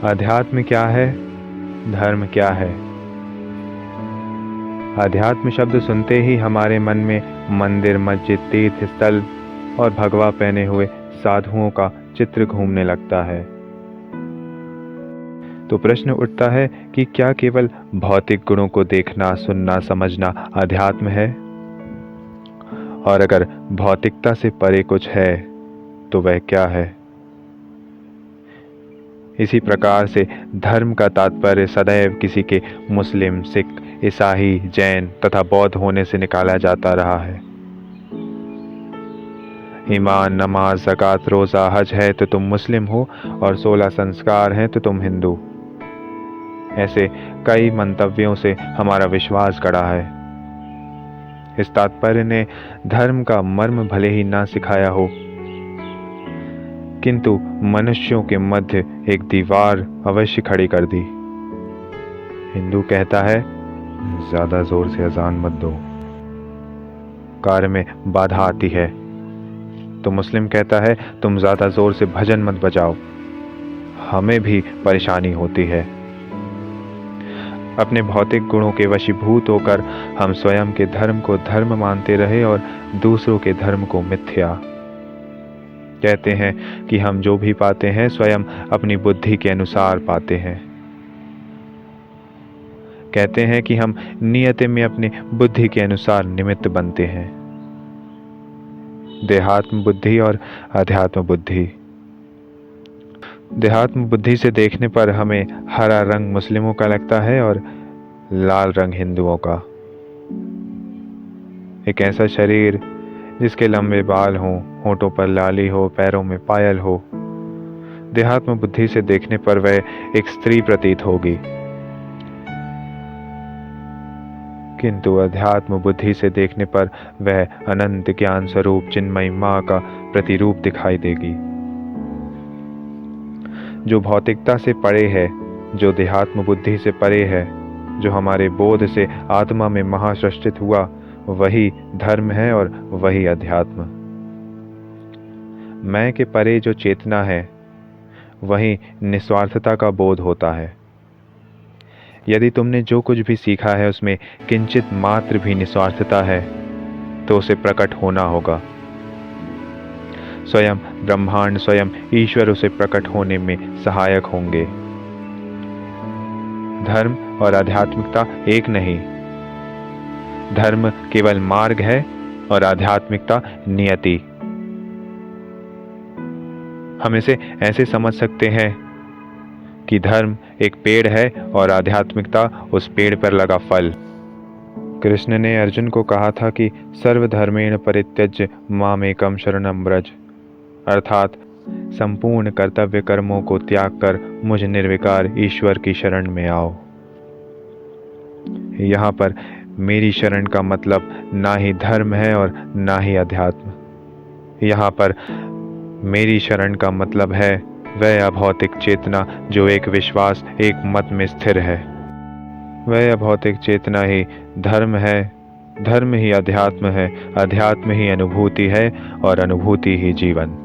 अध्यात्म क्या है? धर्म क्या है? अध्यात्म शब्द सुनते ही हमारे मन में मंदिर, मस्जिद, तीर्थ स्थल और भगवा पहने हुए साधुओं का चित्र घूमने लगता है। तो प्रश्न उठता है कि क्या केवल भौतिक गुणों को देखना, सुनना, समझना अध्यात्म है? और अगर भौतिकता से परे कुछ है तो वह क्या है? इसी प्रकार से धर्म का तात्पर्य सदैव किसी के मुस्लिम, सिख, ईसाई, जैन तथा बौद्ध होने से निकाला जाता रहा है। ईमान, नमाज, ज़कात, रोज़ा, हज है तो तुम मुस्लिम हो और 16 संस्कार हैं तो तुम हिंदू। ऐसे कई मंतव्यों से हमारा विश्वास गढ़ा है। इस तात्पर्य ने धर्म का मर्म भले ही ना सिखाया हो, किंतु मनुष्यों के मध्य एक दीवार अवश्य खड़ी कर दी। हिंदू कहता है ज्यादा जोर से अजान मत दो, कार्य में बाधा आती है। तो मुस्लिम कहता है तुम ज्यादा जोर से भजन मत बजाओ, हमें भी परेशानी होती है। अपने भौतिक गुणों के वशीभूत होकर हम स्वयं के धर्म को धर्म मानते रहे और दूसरों के धर्म को मिथ्या। कहते हैं कि हम जो भी पाते हैं स्वयं अपनी बुद्धि के अनुसार पाते हैं। कहते हैं कि हम नियति में अपनी बुद्धि के अनुसार निमित्त बनते हैं। देहात्म बुद्धि और अध्यात्म बुद्धि। देहात्म बुद्धि से देखने पर हमें हरा रंग मुस्लिमों का लगता है और लाल रंग हिंदुओं का। एक ऐसा शरीर जिसके लंबे बाल हों, होठों पर लाली हो, पैरों में पायल हो, देहात्म बुद्धि से देखने पर वह एक स्त्री प्रतीत होगी, किंतु अध्यात्म बुद्धि से देखने पर वह अनंत ज्ञान स्वरूप चिन्मयी मां का प्रतिरूप दिखाई देगी। जो भौतिकता से परे है, जो देहात्म बुद्धि से परे है, जो हमारे बोध से आत्मा में महासृष्टित हुआ, वही धर्म है और वही अध्यात्म। मैं के परे जो चेतना है वही निस्वार्थता का बोध होता है। यदि तुमने जो कुछ भी सीखा है उसमें किंचित मात्र भी निस्वार्थता है तो उसे प्रकट होना होगा। स्वयं ब्रह्मांड, स्वयं ईश्वर उसे प्रकट होने में सहायक होंगे। धर्म और आध्यात्मिकता एक नहीं। धर्म केवल मार्ग है और आध्यात्मिकता नियति। हम इसे ऐसे समझ सकते हैं कि धर्म एक पेड़ है और आध्यात्मिकता उस पेड़ पर लगा फल। कृष्ण ने अर्जुन को कहा था कि सर्वधर्मेण परित्यज्य मामेकं शरणं व्रज, अर्थात संपूर्ण कर्तव्य कर्मों को त्याग कर मुझ निर्विकार ईश्वर की शरण में आओ। यहाँ पर मेरी शरण का मतलब ना ही धर्म है और ना ही अध्यात्म। यहाँ पर मेरी शरण का मतलब है वह अभौतिक चेतना जो एक विश्वास, एक मत में स्थिर है। वह अभौतिक चेतना ही धर्म है, धर्म ही अध्यात्म है, अध्यात्म ही अनुभूति है और अनुभूति ही जीवन।